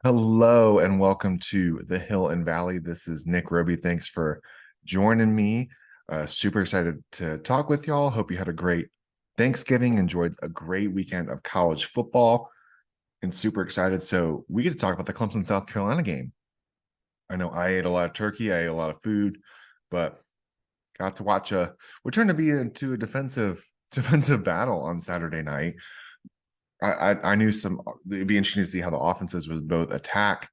Hello and welcome to the Hill and Valley. This is Nick Roby. Thanks for joining me. Super excited to talk with y'all. Hope you had a great Thanksgiving, enjoyed a great weekend of college football, and super excited. So we get to talk about the Clemson South Carolina game. I know I ate a lot of turkey, I ate a lot of food, but got to watch we turned to be into a defensive battle on Saturday night. I knew it'd be interesting to see how the offenses would both attack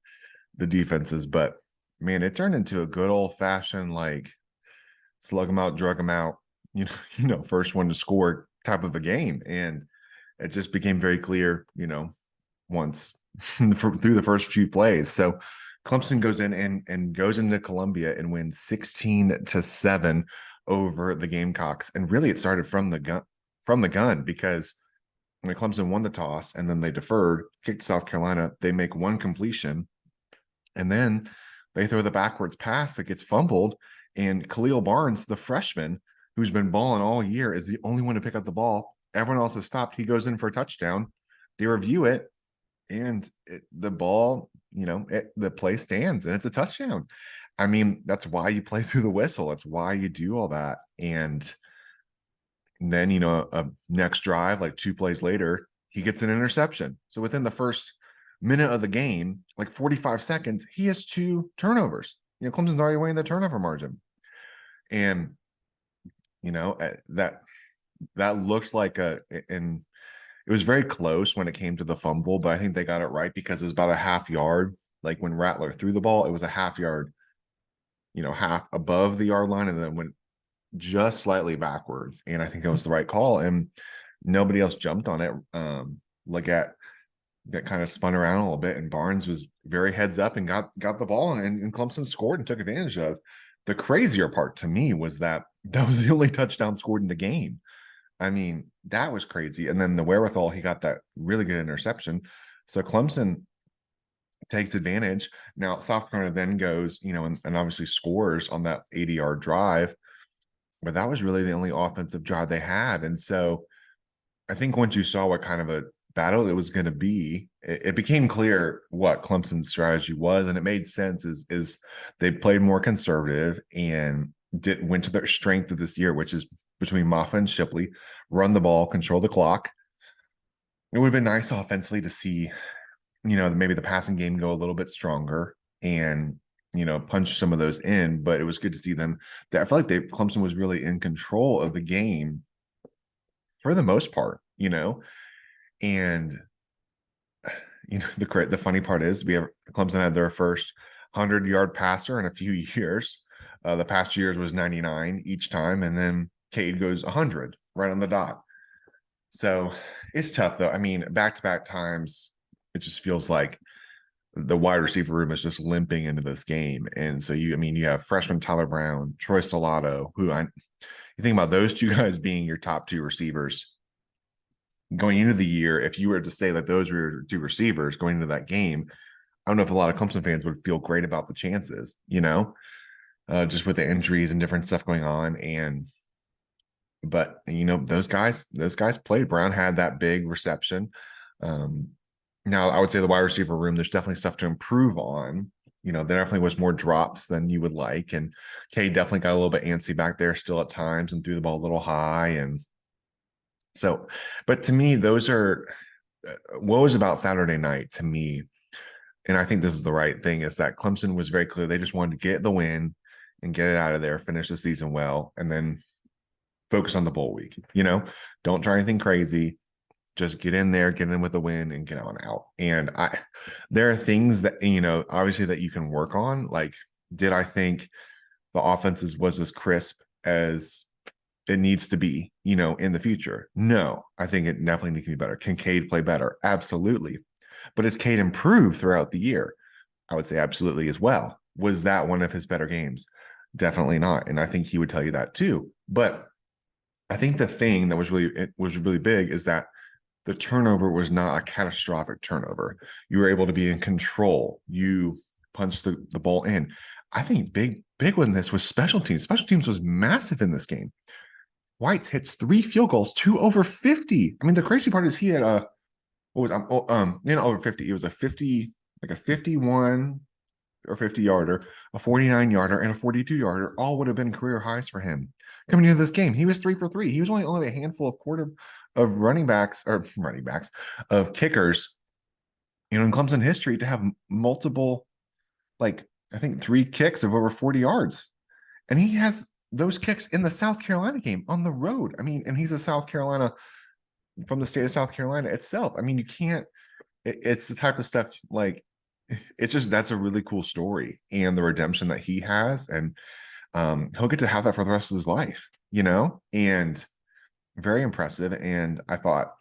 the defenses, but man, it turned into a good old fashioned like slug them out, drug them out, first one to score type of a game. And it just became very clear, once through the first few plays. So Clemson goes in and goes into Columbia and wins 16-7 over the Gamecocks. And really it started from the gun because when Clemson won the toss and then they deferred, kicked South Carolina, they make one completion and then they throw the backwards pass that gets fumbled. And Khalil Barnes, the freshman who's been balling all year, is the only one to pick up the ball. Everyone else has stopped. He goes in for a touchdown. They review it, and the ball, the play stands, and it's a touchdown. I mean, that's why you play through the whistle. That's why you do all that. And then, a next drive, like 2 plays later, he gets an interception. So within the first minute of the game, like 45 seconds, he has 2 turnovers. Clemson's already winning the turnover margin. And, that looks like and it was very close when it came to the fumble, but I think they got it right because it was about a half yard. Like when Rattler threw the ball, it was a half yard, half above the yard line and then went just slightly backwards. And I think it was the right call. And nobody else jumped on it. Leggett got kind of spun around a little bit, and Barnes was very heads up and got the ball, and Clemson scored and took advantage of. The crazier part to me was that was the only touchdown scored in the game. I mean, that was crazy. And then the wherewithal, he got that really good interception. So Clemson takes advantage. Now, South Carolina then goes, and obviously scores on that 80-yard drive, but that was really the only offensive drive they had. And so I think once you saw what kind of a battle it was going to be, it became clear what Clemson's strategy was, and it made sense. Is they played more conservative and went to their strength of this year, which is between Maffa and Shipley, run the ball, control the clock. It would have been nice offensively to see, maybe the passing game go a little bit stronger and punch some of those in. But it was good to see them. I feel like Clemson was really in control of the game for the most part, and the funny part is Clemson had their first 100-yard passer in a few years. The past years was 99 each time, and then Cade goes 100 right on the dot. So it's tough though. I mean, back-to-back times, it just feels like the wide receiver room is just limping into this game. And so you have freshman Tyler Brown, Troy Stellato, you think about those two guys being your top 2 receivers going into the year. If you were to say that those were your 2 receivers going into that game, I don't know if a lot of Clemson fans would feel great about the chances, just with the injuries and different stuff going on. But those guys played. Brown had that big reception. Now I would say the wide receiver room, there's definitely stuff to improve on. There definitely was more drops than you would like. And Kay definitely got a little bit antsy back there still at times and threw the ball a little high. And so, but to me, those are what was about Saturday night to me. And I think this is the right thing, is that Clemson was very clear. They just wanted to get the win and get it out of there, finish the season well, and then focus on the bowl week. Don't try anything crazy. Just get in there, get in with a win, and get on out. And there are things that, obviously that you can work on. Like, did I think the offenses was as crisp as it needs to be, in the future? No, I think it definitely needs to be better. Can Cade play better? Absolutely. But has Cade improved throughout the year? I would say absolutely as well. Was that one of his better games? Definitely not. And I think he would tell you that too. But I think the thing that was really big is that the turnover was not a catastrophic turnover. You were able to be in control. You punched the ball in. I think big one this was special teams. Special teams was massive in this game. Whites hits 3 field goals, 2 over 50. I mean, the crazy part is he had over 50. It was a like a 51 or 50 yarder, a 49 yarder, and a 42 yarder all would have been career highs for him coming into this game. He was 3 for 3. He was only a handful of running backs of kickers, in Clemson history to have multiple, like I think 3 kicks of over 40 yards. And he has those kicks in the South Carolina game on the road. I mean, and he's a South Carolina from the state of South Carolina itself. I mean, you can't, it's the type of stuff like it's just that's a really cool story and the redemption that he has. And he'll get to have that for the rest of his life, and very impressive. And I thought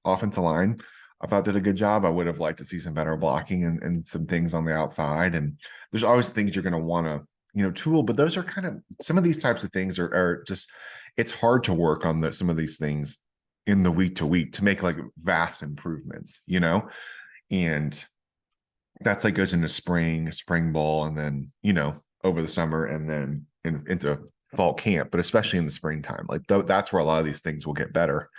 offensive line, I thought did a good job. I would have liked to see some better blocking and some things on the outside. And there's always things you're going to want to, tool, but those are kind of some of these types of things are just, it's hard to work on some of these things in the week to week to make like vast improvements, and that's like goes into spring ball, and then, over the summer, and then into fall camp, but especially in the springtime, like that's where a lot of these things will get better.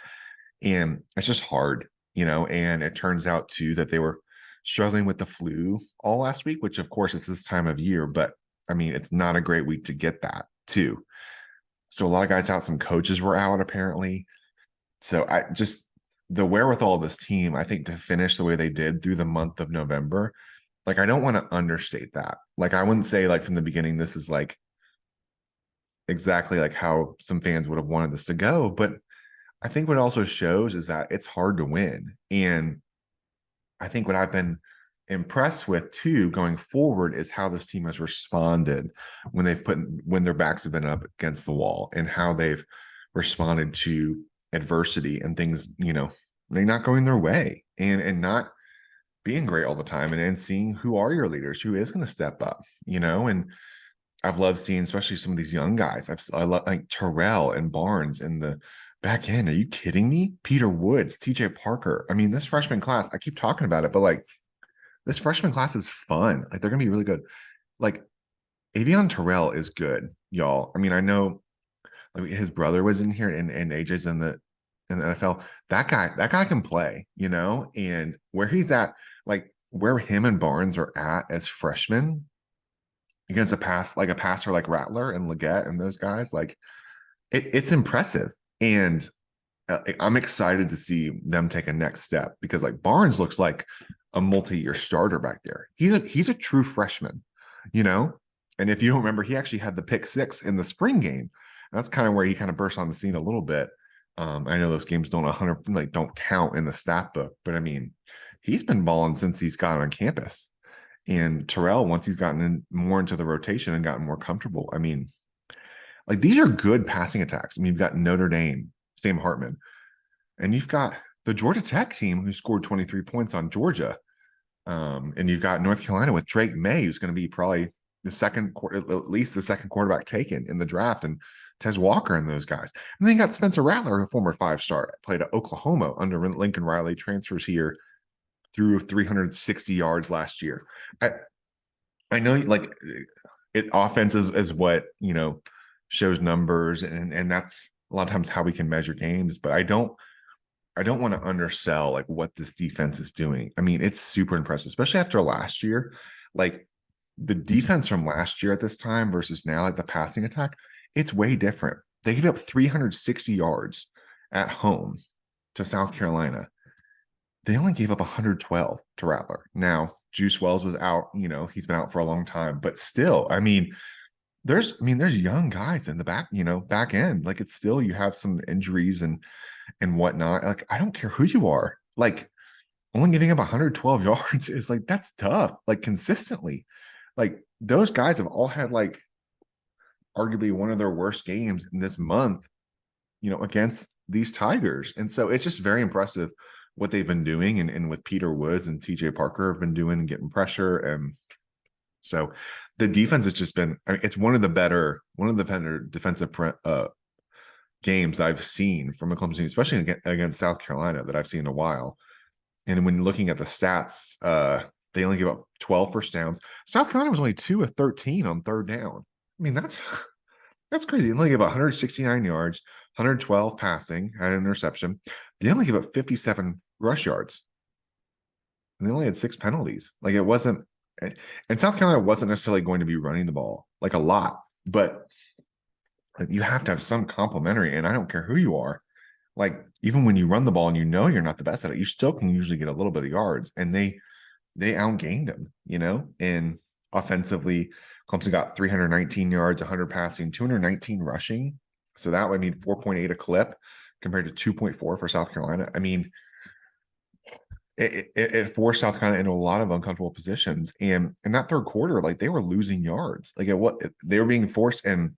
And it's just hard, and it turns out too that they were struggling with the flu all last week, which of course it's this time of year, but I mean, it's not a great week to get that too. So a lot of guys out, some coaches were out apparently. So the wherewithal of this team, I think, to finish the way they did through the month of November, like I don't want to understate that. Like I wouldn't say like from the beginning, this is like exactly like how some fans would have wanted this to go. But I think what it also shows is that it's hard to win. And I think what I've been impressed with too going forward is how this team has responded when their backs have been up against the wall, and how they've responded to adversity and things, they're not going their way, and not being great all the time, and seeing who are your leaders, who is going to step up, and I've loved seeing especially some of these young guys. I love like Terrell and Barnes in the back end. Are you kidding me? Peter Woods, TJ Parker. I mean, this freshman class, I keep talking about it, but like this freshman class is fun. Like they're gonna be really good. Like Avion Terrell is good, y'all. I mean, I know like his brother was in here, and AJ's in the NFL. That guy can play, and where he's at, like where him and Barnes are at as freshmen against a passer like Rattler and Leggett and those guys, like it's impressive. And I'm excited to see them take a next step, because like Barnes looks like a multi-year starter back there. He's a true freshman, and if you don't remember, he actually had the pick 6 in the spring game. That's kind of where he kind of burst on the scene a little bit. I know those games don't count in the stat book, but I mean, he's been balling since he's got on campus. And Terrell, once he's gotten more into the rotation and gotten more comfortable, I mean, like these are good passing attacks. I mean, you've got Notre Dame, Sam Hartman, and you've got the Georgia Tech team who scored 23 points on Georgia. And you've got North Carolina with Drake May, who's going to be probably at least the second quarterback taken in the draft, and Tez Walker and those guys. And then you got Spencer Rattler, a former 5-star, played at Oklahoma under Lincoln Riley, transfers here, threw 360 yards last year. I know like offense is what, shows numbers, and that's a lot of times how we can measure games, but I don't want to undersell like what this defense is doing. I mean, it's super impressive, especially after last year. Like the defense from last year at this time versus now, like the passing attack, it's way different. They gave up 360 yards at home to South Carolina. They only gave up 112 to Rattler. Now, Juice Wells was out, he's been out for a long time, but still, I mean, there's young guys in the back end. Like it's still, you have some injuries and whatnot. Like, I don't care who you are. Like only giving up 112 yards is like, that's tough. Like consistently, like those guys have all had like arguably one of their worst games in this month, against these Tigers. And so it's just very impressive what they've been doing. And with Peter Woods and TJ Parker have been doing and getting pressure. And so the defense has just been, I mean, it's one of the better defensive games I've seen from a Clemson team, especially against South Carolina, that I've seen in a while. And when looking at the stats, they only give up 12 first downs. South Carolina was only 2 of 13 on third down. I mean, that's crazy. They only give up 169 yards, 112 passing, had an interception. They only give up 57 rush yards. and they only had 6 penalties. Like it wasn't, and South Carolina wasn't necessarily going to be running the ball like a lot, but you have to have some complementary. And I don't care who you are. Like even when you run the ball and you know you're not the best at it, you still can usually get a little bit of yards. And they outgained them, and offensively, Clemson got 319 yards, 100 passing, 219 rushing. So that would mean 4.8 a clip compared to 2.4 for South Carolina. I mean, it forced South Carolina into a lot of uncomfortable positions. And in that third quarter, like they were losing yards. Like they were being forced, and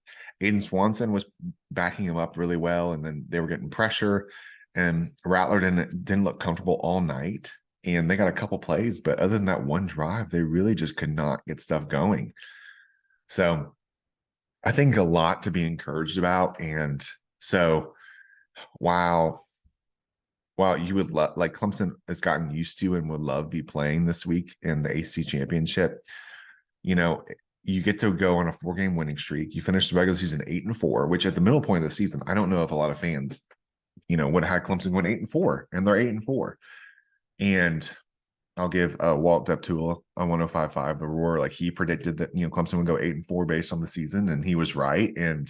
Aiden Swanson was backing him up really well. And then they were getting pressure, and Rattler didn't look comfortable all night. And they got a couple plays, but other than that one drive, they really just could not get stuff going. So I think a lot to be encouraged about. And so while you would like Clemson has gotten used to and would love be playing this week in the ACC championship, you get to go on a 4-game winning streak. You finish the regular season 8-4, which at the middle point of the season, I don't know if a lot of fans, would have had Clemson going 8-4, and they're 8-4. And I'll give Walt Deptula on 105.5 The Roar. Like he predicted that Clemson would go 8-4 based on the season, and he was right. And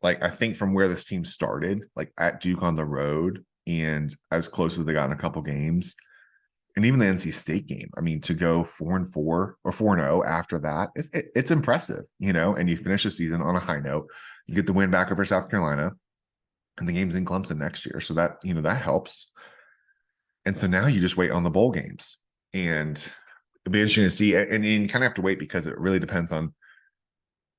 like I think from where this team started, like at Duke on the road, and as close as they got in a couple games, and even the NC State game, I mean, to go 4-4 or 4-0 after that, it's impressive, And you finish the season on a high note. You get the win back over South Carolina, and the game's in Clemson next year, so that that helps. And so now you just wait on the bowl games, and it'll be interesting to see. And you kind of have to wait because it really depends on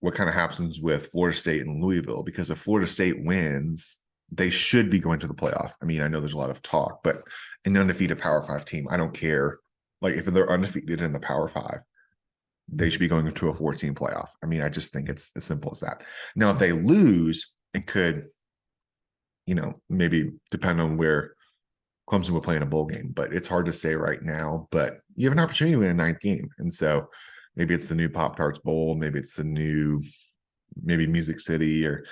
what kind of happens with Florida State and Louisville. Because if Florida State wins, they should be going to the playoff. I mean, I know there's a lot of talk, but an undefeated Power 5 team, I don't care. Like if they're undefeated in the Power 5, they should be going into a 14 playoff. I mean, I just think it's as simple as that. Now, if they lose, it could, maybe depend on where Clemson will play in a bowl game, but it's hard to say right now. But you have an opportunity to win a 9th game. And so maybe it's the new Pop-Tarts Bowl, maybe it's the new, maybe Music City or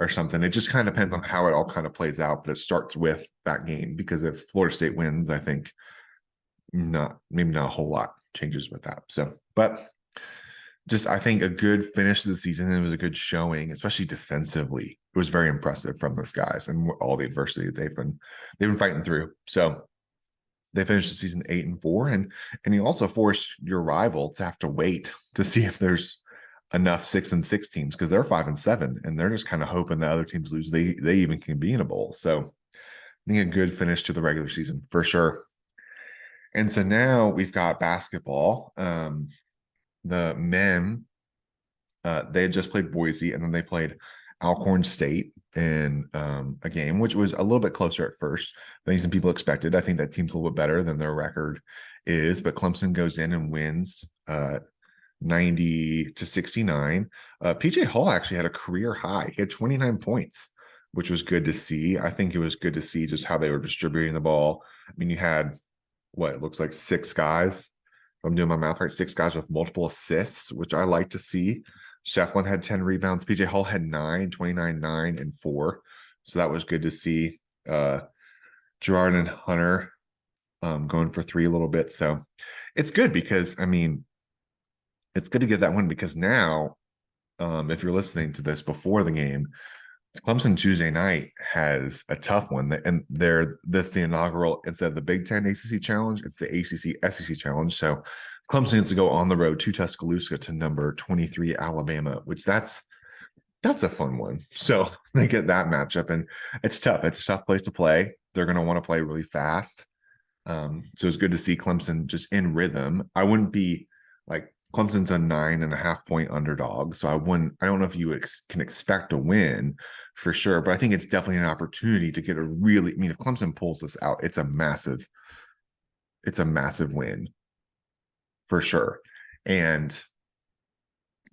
something. It just kind of depends on how it all kind of plays out, but it starts with that game, because if Florida State wins, I think maybe not a whole lot changes with that. So, but just I think a good finish to the season. It was a good showing, especially defensively. It was very impressive from those guys and all the adversity that they've been fighting through. So they finished the season 8-4, and you also force your rival to have to wait to see if there's enough 6-6 teams, because they're 5-7, and they're just kind of hoping that other teams lose. They even can be in a bowl. So I think a good finish to the regular season for sure. And so now we've got basketball. The men, they had just played Boise, and then they played Alcorn State in a game, which was a little bit closer at first than some people expected. I think that team's a little bit better than their record is, but Clemson goes in and wins 90-69. PJ Hall actually had a career high. He had 29 points, which was good to see. I think it was good to see just how they were distributing the ball. I mean, you had what it looks like 6 guys, if I'm doing my math right, 6 guys with multiple assists, which I like to see. Shefflin had 10 rebounds. PJ Hall had 9, 29, 9, and 4. So that was good to see. Gerard and Hunter going for 3 a little bit. So it's good because, I mean, it's good to get that win, because now, if you're listening to this before the game, Clemson Tuesday night has a tough one. And the inaugural, instead of the Big Ten ACC Challenge, it's the ACC SEC Challenge. So Clemson needs to go on the road to Tuscaloosa to number 23 Alabama, which that's a fun one. So they get that matchup, and it's tough. It's a tough place to play. They're going to want to play really fast. So it's good to see Clemson just in rhythm. I wouldn't be like, Clemson's a 9.5 point underdog. So I don't know if you can expect a win for sure, but I think it's definitely an opportunity to get if Clemson pulls this out, it's a massive win for sure.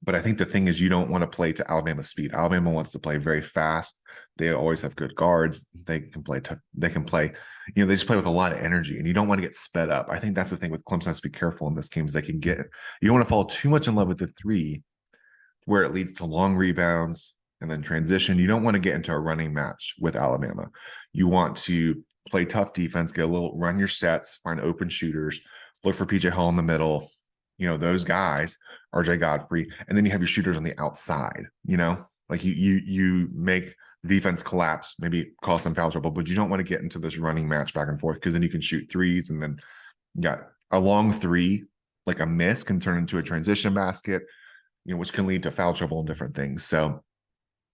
But I think the thing is, you don't want to play to Alabama's speed. Alabama wants to play very fast. They always have good guards. They can play they just play with a lot of energy, and you don't want to get sped up. I think that's the thing with Clemson. Has to be careful in this game, is you don't want to fall too much in love with the 3 where it leads to long rebounds and then transition. You don't want to get into a running match with Alabama. You want to play tough defense, get a little run your sets, find open shooters, look for PJ Hall in the middle, those guys, RJ Godfrey, and then you have your shooters on the outside, like you make the defense collapse, maybe cause some foul trouble, but you don't want to get into this running match back and forth, because then you can shoot threes, and then you got a long three, like a miss can turn into a transition basket, which can lead to foul trouble and different things. So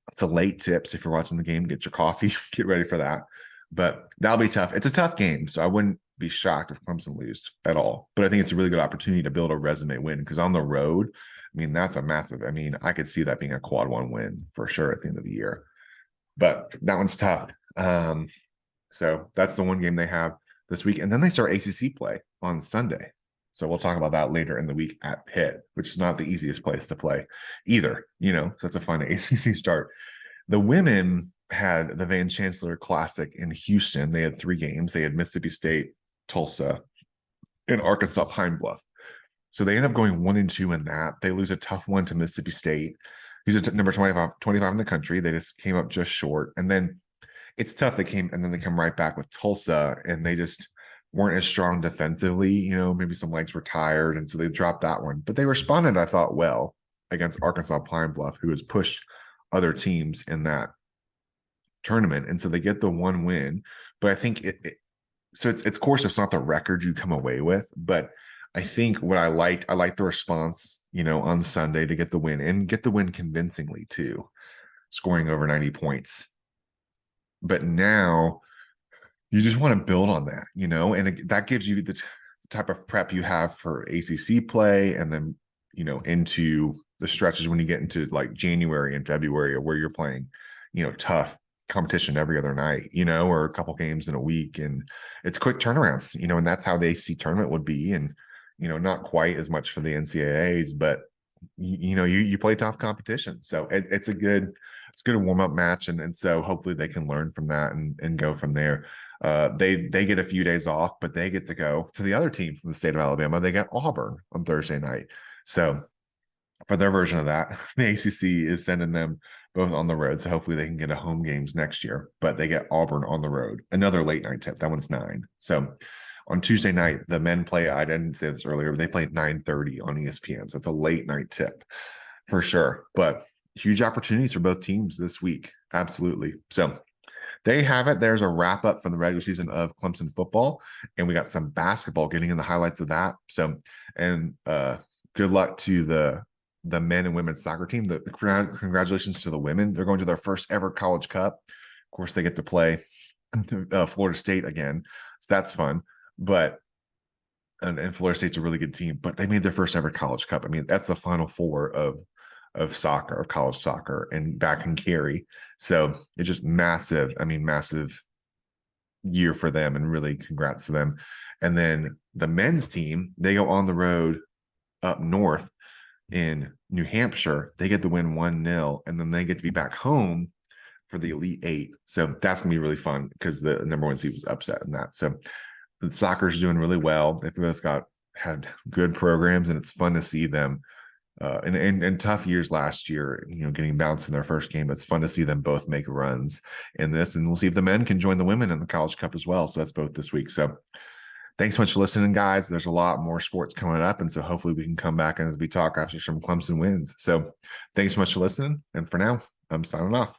it's a late tips. If you're watching the game, get your coffee, get ready for that. But that'll be tough. It's a tough game, so I wouldn't be shocked if Clemson loses at all. But I think it's a really good opportunity to build a resume win, because on the road, that's a massive. I could see that being a quad one win for sure at the end of the year. But that one's tough. So that's the one game they have this week. And then they start ACC play on Sunday. So we'll talk about that later in the week at Pitt, which is not the easiest place to play either, so it's a fun ACC start. The women had the Van Chancellor Classic in Houston. They had 3 games. They had Mississippi State, Tulsa, and Arkansas Pine Bluff. So they end up going 1-2 in that. They lose a tough one to Mississippi State. He's number 25 in the country. They just came up just short. And then it's tough. They come right back with Tulsa, and they just weren't as strong defensively. Maybe some legs were tired, and so they dropped that one. But they responded, I thought, well against Arkansas Pine Bluff, who has pushed other teams in that tournament, and so they get the one win. But I think it's of course it's not the record you come away with, but I think what I liked the response, on Sunday to get the win, and get the win convincingly too, scoring over 90 points. But now you just want to build on that, and that gives you the type of prep you have for ACC play, and then, into the stretches when you get into like January and February, where you're playing, tough competition every other night, or a couple games in a week, and it's quick turnaround, and that's how the ACC tournament would be. And, not quite as much for the NCAAs, but you play tough competition. So it's a good warm-up match. And so hopefully they can learn from that and go from there. They get a few days off, but they get to go to the other team from the state of Alabama. They got Auburn on Thursday night. So for their version of that, the ACC is sending them both on the road. So hopefully they can get a home games next year, but they get Auburn on the road. Another late night tip. That one's 9. So on Tuesday night, the men play, I didn't say this earlier, but they played 9:30 on ESPN. So it's a late night tip for sure. But huge opportunities for both teams this week. Absolutely. So there you have it. There's a wrap up from the regular season of Clemson football. And we got some basketball, getting in the highlights of that. So, and good luck to the men and women's soccer team. Congratulations to the women. They're going to their first ever college cup. Of course, they get to play Florida State again. So that's fun. But and Florida State's a really good team, but they made their first ever college cup. That's the Final Four of soccer, of college soccer, and back in Cary. So it's just massive. Massive year for them, and really congrats to them. And then the men's team, they go on the road up north in New Hampshire. They get to win 1-0, and then they get to be back home for the Elite 8. So that's gonna be really fun, because the number 1 seed was upset in that. So the soccer's doing really well. They've both had good programs, and it's fun to see them in tough years last year, getting bounced in their first game. It's fun to see them both make runs in this, and we'll see if the men can join the women in the College Cup as well. So that's both this week. So thanks so much for listening, guys. There's a lot more sports coming up, and so hopefully we can come back and as we talk after some Clemson wins. So thanks so much for listening, and for now, I'm signing off.